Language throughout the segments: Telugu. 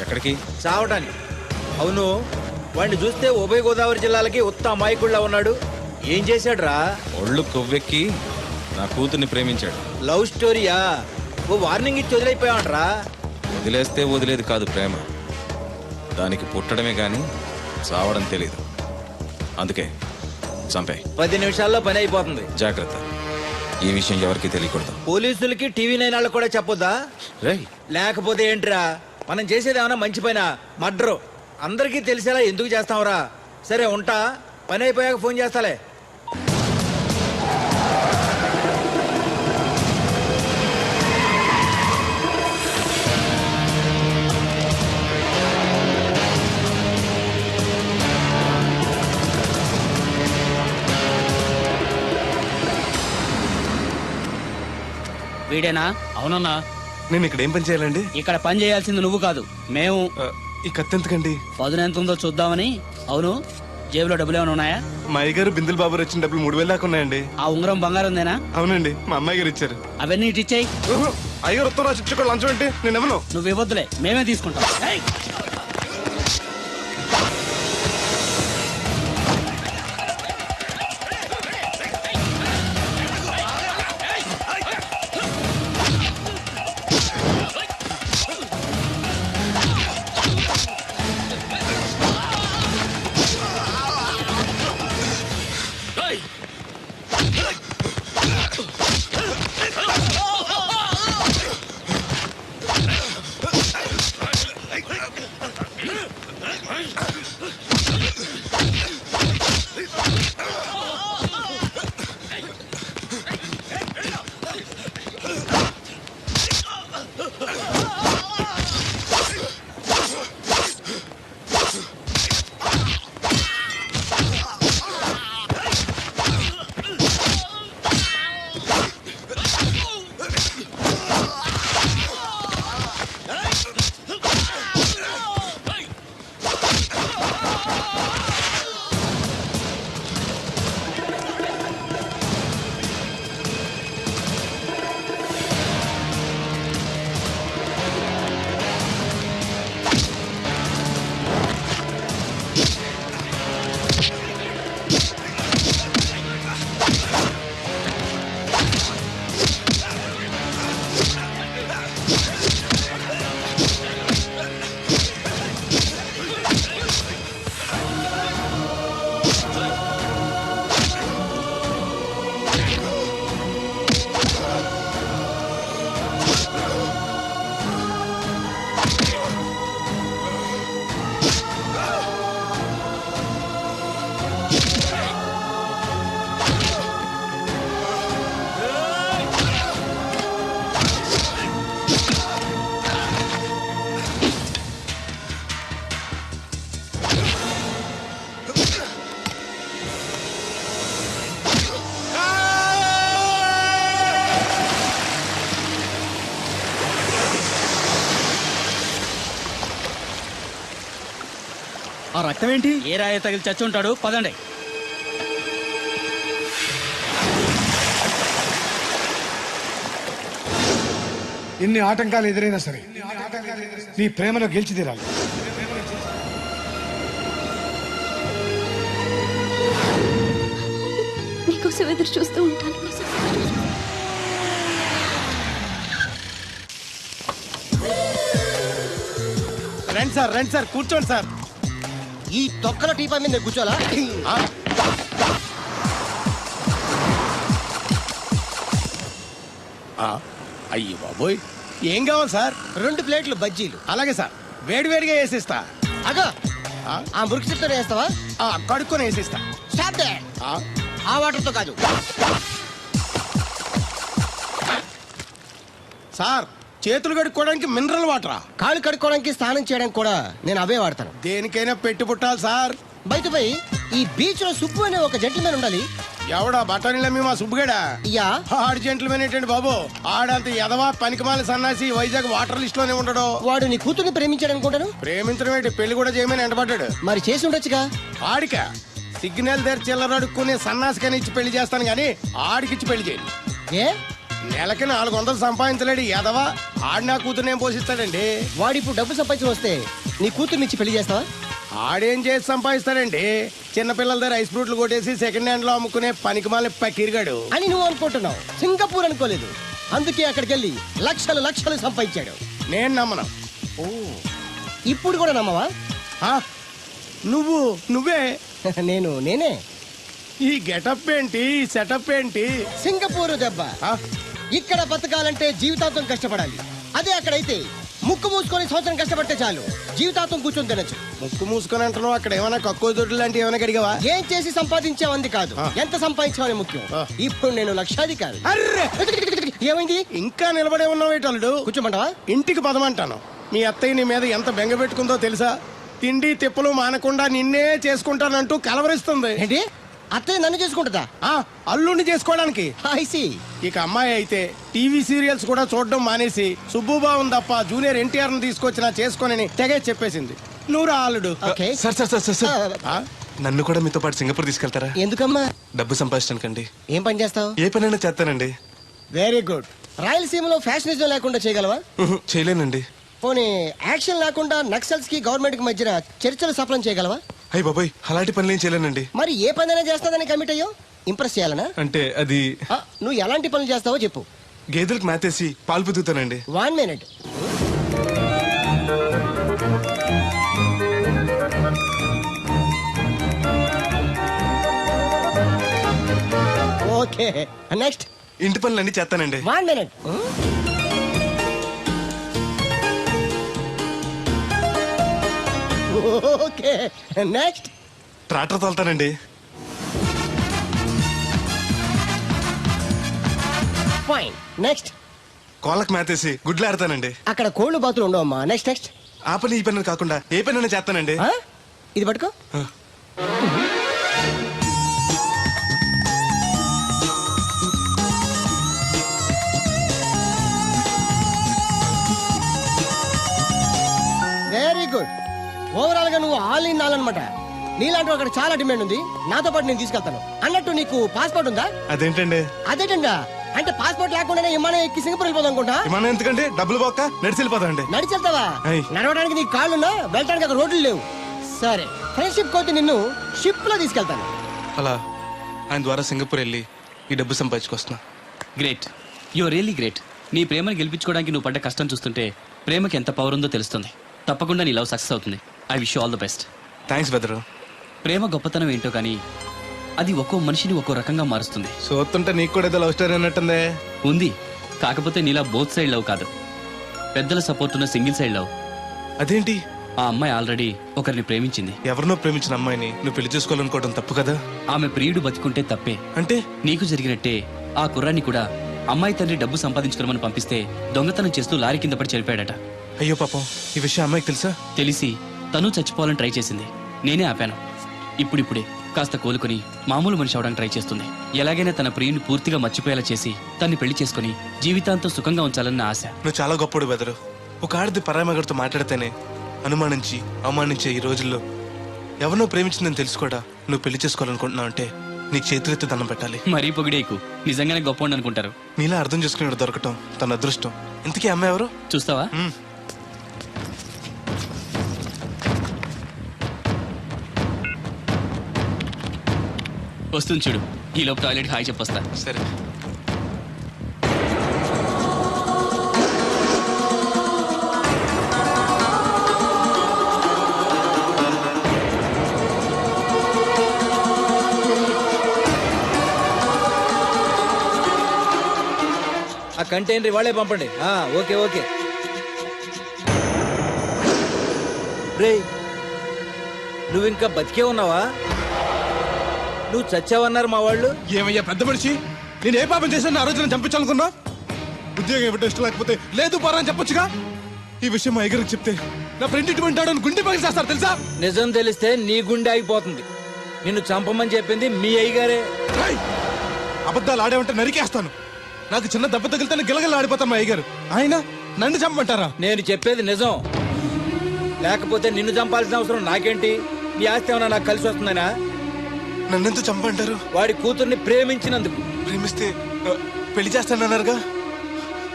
ఎక్కడికి? చావటానికి. అవును, వాడిని చూస్తే ఉభయ గోదావరి జిల్లాలకి ఉత్త అమాయకుడిలా ఉన్నాడు. ఏం చేశాడురా? ఒళ్ళు కొవ్వెక్కి నా కూతుర్ని ప్రేమించాడు. లవ్ స్టోరీయా? ఓ వార్నింగ్ ఇచ్చి వదిలైపోయామంటరా? వదిలేస్తే వదిలేది కాదు ప్రేమ, దానికి పుట్టడమే కానీ చావడం తెలీదు. అందుకే చంపే. 10 నిమిషాల్లో పని అయిపోతుంది. జాగ్రత్త, ఈ విషయం ఎవరికి తెలియకూడదు. పోలీసులకి టీవీ 9 వాళ్ళకి కూడా చెప్పొద్దా? రేయ్, లేకపోతే ఏంట్రా, మనం చేసేది ఏమన్నా మంచి పైన మర్డరు అందరికీ తెలిసేలా ఎందుకు చేస్తాంరా? సరే ఉంటా, పని అయిపోయాక ఫోన్ చేస్తాలే. వీడేనా? అవునన్నా. నేను ఇక్కడ ఏం పని చేయాలండి? ఇక్కడ పని చేయాల్సింది నువ్వు కాదు, మేము. ఈ కత్తి ఎంతకండి? పదును ఎంత ఉందో చూద్దామని. అవును, జేబులో డబ్బులు ఏమైనా ఉన్నాయా? మా అయ్యగారు బిందులు బాబు వచ్చిన డబ్బులు 3000 దాకా ఉన్నాయండి. ఆ ఉంగరం బంగారందేనా? అవునండి, మా అమ్మాయి గారు ఇచ్చారు. అవన్నీ ఇటు ఇచ్చేయి. అయ్యగారు ఉత్తరం రాసి ఇచ్చుకో, లంచం ఏంటి? నేను ఇవ్వను. నువ్వు ఇవ్వద్దులే, మేమే తీసుకుంటాం. ఏయ్! ఆ రక్తం ఏంటి? ఏ రాయ తగిలి చచ్చి ఉంటాడు. పదండి. ఎన్ని ఆటంకాలు ఎదురైనా సరే నీ ప్రేమలో గెలిచి తీరాలి. నీకోసం ఎదురు చూస్తూ ఉంటాను. రండి సార్ కూర్చోండి సార్. ఈ తొక్కల టీపా మీద కూర్చోాలా? అయ్యి బాబోయ్, ఏం కావాలి సార్? 2 ప్లేట్లు బజ్జీలు. అలాగే సార్, వేడివేడిగా వేసిస్తా. అగో, ఆ మురికి చెప్తా వేస్తావా? కడుక్కొని వేసిస్తా. Stop they. ఆ వాటర్తో కాదు సార్, చేతులు కడుక్కోవడానికి మినరల్ వాటరా? కాళ్ళు కడుక్కోవడానికి స్నానం చేయడానికి కూడా నేను అవే వాడతాను. దేనికైనా పెట్టి పుట్టాలి సార్. బయటపై ఈ బీచ్ లో సుబ్బు అనే ఒక జెంటిల్మెన్ ఉండాలి. ఎవడా బఠానీల మీ మా సుబ్బుగడా? యా. ఆడు జెంటిల్మెన్ ఏంటండి బాబు? ఆడంత ఎదవా పనికిమాల సన్నాసి వైజాగ్ వాటర్ లిస్ట్ లోనే ఉండడు. వాడు నీ కూతుర్ని ప్రేమించాడు అనుకుంటాను. ప్రేమించడం ఏంటి, పెళ్లి కూడా చేయమని ఎంటబడ్డాడు. మరి చేసి ఉండొచ్చుగా. ఆడిక సిగ్నల్ దగ్గర చిల్లర అడుక్కునే సన్నాసికని ఇచ్చి పెళ్లి చేస్తాను గానీ ఆడికిచ్చి పెళ్లి చేయండి. ఏ నెలకి 400 సంపాదించలేడు ఎదవా. ఆడు నా కూతురు ఏం పోషిస్తాడండి. వాడిప్పుడు డబ్బు సంపాదించి వస్తే నీ కూతుర్నిచ్చి పెళ్లి చేస్తావా? ఆడేం చేసి సంపాదిస్తాడండి? చిన్నపిల్లల దగ్గర ఐస్ ఫ్రూట్లు కొట్టేసి సెకండ్ హ్యాండ్ లో అమ్ముకునే పనికిమాల పకీర్గాడు అని నువ్వు అనుకుంటున్నావు. సింగపూర్ అనుకోలేదు. అందుకే అక్కడికి వెళ్ళి లక్షలు లక్షలు సంపాదించాడు. నేను నమ్మను. ఇప్పుడు కూడా నమ్మవా? ఆ, నువ్వే నేనే ఈ గెటప్ ఏంటి, ఈ సెటప్ ఏంటి? సింగపూర్ దెబ్బ. ఆ, ఇక్కడ బతకాలంటే జీవితాంతం కష్టపడాలి. అదే అక్కడైతే ముక్కు మూసుకొని సంవత్సరం కష్టపడితే చాలు, జీవితాంతం కూర్చొని తినచ్చు. ముక్కు మూసుకొని అంటున్నావు. అక్కడ ఏమైనా కక్కువ దొడ్డు లాంటివి ఏమైనా కడిగావా? ఏం చేసి సంపాదించావంది కాదు, ఎంత సంపాదించావని ముఖ్యం. ఇప్పుడు నేను లక్షాధికారి. అర్రే, ఏమైంది? ఇంకా నిలబడే ఉన్నావు ఏటల్లుడు. కూర్చోమంటావా? ఇంటికి పదమంటాను. మీ అత్తయ్య నీ మీద ఎంత బెంగ పెట్టుకుందో తెలుసా? తిండి తిప్పలు మానకుండా నిన్నే చేసుకుంటానంటూ కలవరిస్తుంది. ఏంటి? అత్తయ్య నన్ను చేసుకుంటుందా? ఆ, అల్లుడిని చేసుకోవడానికి. I see. ఇక అమ్మాయి అయితే టీవీ సీరియల్స్ కూడా చూడడం మానేసి సుబ్బుబాబు తప్ప జూనియర్ ఎన్టీఆర్ ని తీసుకొచ్చినా చేసుకోనని తెగే చెప్పేసింది. నువ్వు రా అల్లుడు. Okay. సార్ ఆ, నన్ను కూడా మీతో పాటు సింగపూర్ తీసుకెళ్తారా? ఎందుకమ్మా? డబ్బు సంపాదించడానికండి. ఏం పని చేస్తావు? ఏ పనైనా చేస్తానండి. Very good. రాయలసీమలో ఫ్యాషనిజం లేకుండా చేయగలవా? చేయలేనండి. పోనీ యాక్షన్ లేకుండా నక్సల్స్ కి గవర్నమెంట్ కి మధ్యన చర్చలు సఫలం చేయగలవా? అయ్యి బాబాయ్, అలాంటి పనులు ఏం చేయలేనండి. మరి ఏ పనైనా చేస్తాదని కమిట్ అయ్యో? ఇంప్రెస్ చేయాలనా? అంటే అది నువ్వు ఎలాంటి పనులు చేస్తావో చెప్పు. గేదెలకు మేతేసి పాలు పుదుగుతానండి. 1 minute. Okay, next. ఇంటి పనులన్నీ చేస్తానండి. 1 minute. Okay, next. ట్రాక్టర్ తోలుతానండి. Fine, next. కోళ్ళకు మేతేసి గుడ్లు ఆడతానండి. అక్కడ కోళ్ళు బాతులు ఉండవమ్మా. Next next. ఆ పని ఈ పని కాకుండా ఏ పనైనా చేస్తానండి. ఇది పట్టుకో. Very good. ఓవరాల్ గా నువ్వు ఆల్ ఇన్ ఆల్ అనమాట. నీలాంటి అక్కడ చాలా డిమాండ్ ఉంది. నాతో పాటు నేను తీసుకెళ్తాను. అన్నట్టు నీకు పాస్పోర్ట్ ఉందా? అదేంటండి? అదేటండా అంటే పాస్పోర్ట్ లేకుండానే విమానం ఎక్కి సింగపూర్ వెళ్ళిపోదాం అనుకుంటా. విమానం ఎందుకండి? డబ్బులు పోక నడిచి వెళ్ళిపోతానండి. నడిచి వెళ్తావా? అయ్. నడవడానికి నీకు కాళ్ళున్నా, వెళ్ళడానికి అక్కడ రోడ్లు లేవు. సరే, ఫ్రెండ్షిప్ కోతి నిన్ను షిప్ లో తీసుకెళ్తాను. అలా ఆయన ద్వారా సింగపూర్ వెళ్ళి ఈ డబ్బు సంపాదించుకొస్తున్నా. Great, you really great. నీ ప్రేమను గెలిపించుకోవడానికి నువ్వు పడ్డ కష్టం చూస్తుంటే ప్రేమకి ఎంత పవర్ ఉందో తెలుస్తుంది. తప్పకుండా నీ లవ్ సక్సెస్ అవుతుంది. I wish you all the best. Thanks బెదరు. ప్రేమ గొప్పతనం ఏంటో కానీ అది ఒక్కో మనిషిని ఒక్కో రకంగా మారుస్తుంది. చూస్తుంటే నీకు కూడా ఏదో లవ్ స్టోరీ అన్నట్టుందే. ఉంది, కాకపోతే నీలా బోత్ సైడ్ లవ్ కాదు, పెద్దల సపోర్ట్ ఉన్న సింగిల్ సైడ్ లవ్. అదేంటి? ఆ అమ్మాయి ఆల్రెడీ ఒకరిని ప్రేమించింది. ఎవరినో ప్రేమించిన అమ్మాయిని నువ్వు పెళ్లి చేసుకోవాలనుకోవడం తప్పు కదా? ఆమె ప్రియుడు బతికుంటే తప్పే. అంటే నీకు జరిగినట్టే ఆ కుర్రాన్ని కూడా అమ్మాయి తండ్రి డబ్బు సంపాదించుకోమని పంపిస్తే దొంగతనం చేస్తూ లారీ కింద పడి చనిపోయాడట. అయ్యో పాపం, ఈ విషయం అమ్మాయికి తెలుసా? తెలిసి తను చచ్చిపోవాలని ట్రై చేసింది. నేనే ఆపాను. ఇప్పుడిప్పుడే కాస్త కోలుకొని మామూలు మనిషి అవడానికి ట్రై చేస్తుంది. ఎలాగైనా తన ప్రియుని పూర్తిగా మర్చిపోయేలా చేసి తన్ని పెళ్లి చేసుకుని జీవితాంతం సుఖంగా ఉంచాలన్న ఆశ. నువ్వు చాలా గొప్పడు బెదరు. ఒక ఆడది పరామగడితో మాట్లాడితేనే అనుమానించి అవమానించే ఈ రోజుల్లో ఎవరినో ప్రేమించిందని తెలుసు కూడా నువ్వు పెళ్లి చేసుకోవాలనుకుంటున్నావు అంటే నీకు చేతులెత్తి దండం పెట్టాలి. మరీ పొగిడేకు, నిజంగానే గొప్ప అనుకుంటారు. నీలా అర్థం చేసుకునే దొరకటం తన అదృష్టం. ఇంతకీ అమ్మాయి ఎవరు? చూస్తావా? వస్తుంది చూడు. ఈ లోపు టాయిలెట్ హాయ్ చెప్పొస్తా. సరే. ఆ కంటైనర్ వాళ్ళే పంపండి. Okay okay. రేయ్, నువ్వు ఇంకా బతికే ఉన్నావా? నువ్వు చచ్చావన్నారు మా వాళ్ళు. ఏమయ్యా పెద్ద మనిషి, నేను ఏ పాపం చేశాను ఆ రోజు నేను చంపించాలనుకున్నా? ఉద్యోగం ఇవ్వడం ఇష్టం లేకపోతే లేదు పోరా అని చెప్పొచ్చుగా. ఈ విషయం మా ఎగరికి చెప్తే నా ఫ్రెండ్ ఇటువంటి వాడు గుండె పగిలి చేస్తారు తెలుసా? నిజం తెలిస్తే నీ గుండె ఆగిపోతుంది. నిన్ను చంపమని చెప్పింది మీ అయ్యగారే. అబద్ధాలు ఆడేమంటే నరికేస్తాను. నాకు చిన్న దెబ్బ తగిలితే గిలగల ఆడిపోతాను మా అయ్యగారు. ఆయన నన్ను చంపమంటారా? నేను చెప్పేది నిజం. లేకపోతే నిన్ను చంపాల్సిన అవసరం నాకేంటి? నీ ఆస్తి ఏమన్నా నాకు కలిసి వస్తుందనా? నన్నెంత చంపంటారు? వాడి కూతుర్ని ప్రేమించినందుకు. ప్రేమిస్తే పెళ్లి చేస్తానన్నారుగా,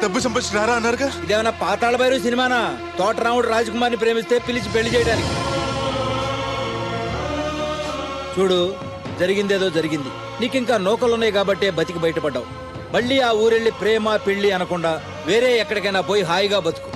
డబ్బు సంపాదించి రారా అన్నారుగా. ఇదేమన్నా పాతాళ భైరవ సినిమానా? తోటరాముడు రాజకుమార్ని ప్రేమిస్తే పిలిచి పెళ్లి చేయడానికి. చూడు, జరిగిందేదో జరిగింది. నీకింకా నూకలున్నాయి కాబట్టే బతికి బయటపడ్డావు. మళ్ళీ ఆ ఊరెళ్ళి ప్రేమ పెళ్లి అనకుండా వేరే ఎక్కడికైనా పోయి హాయిగా బతుకు.